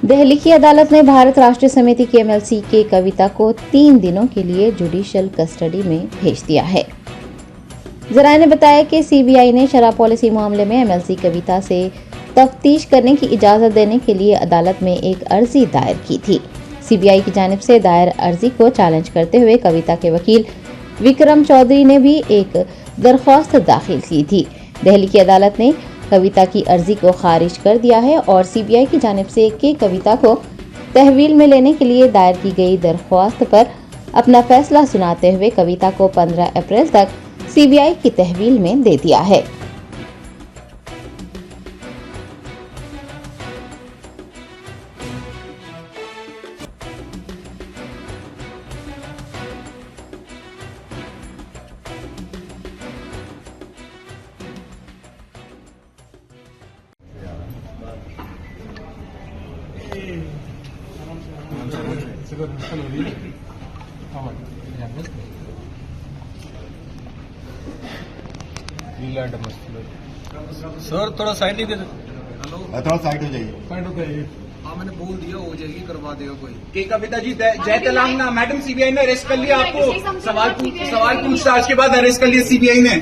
दिल्ली की अदालत ने भारत राष्ट्रीय समिति की एमएलसी के कविता को 3 दिनों के लिए जुडिशियल कस्टडी में भेज दिया है। जराये ने बताया कि सीबीआई ने शराब पॉलिसी मामले में एमएलसी कविता से तफ्तीश करने की इजाजत देने के लिए अदालत में एक अर्जी दायर की थी। सीबीआई की जानिब से दायर अर्जी को चैलेंज करते हुए कविता के वकील विक्रम चौधरी ने भी एक दरख्वास्त दाखिल की थी। दिल्ली की अदालत ने कविता की अर्जी को खारिज कर दिया है और सीबीआई की जानिब से के कविता को तहवील में लेने के लिए दायर की गई दरख्वास्त पर अपना फैसला सुनाते हुए कविता को 15 अप्रैल तक सीबीआई की तहवील में दे दिया है। सर थोड़ा साइड नहीं दे थोड़ा साइड हो जाइए। हाँ मैंने बोल दिया हो जाएगी, करवा देगा कोई। के कविता जी जय तेलंगाना मैडम, सीबीआई ने अरेस्ट कर लिया आपको। सवाल पूछताछ के बाद अरेस्ट कर लिया सीबीआई ने।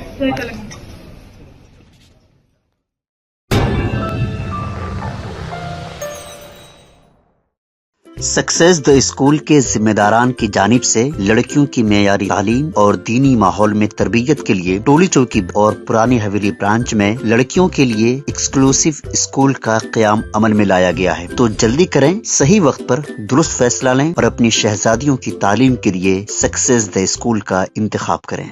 सक्सेस द स्कूल के जिम्मेदारान की जानिब से लड़कियों की मेयारी तालीम और दीनी माहौल में तरबियत के लिए टोली चौकी और पुरानी हवेली ब्रांच में लड़कियों के लिए एक्सक्लूसिव स्कूल का क़याम अमल में लाया गया है। तो जल्दी करें, सही वक्त पर दुरुस्त फैसला लें और अपनी शहजादियों की तालीम के लिए सक्सेस द स्कूल का इंतखाब करें।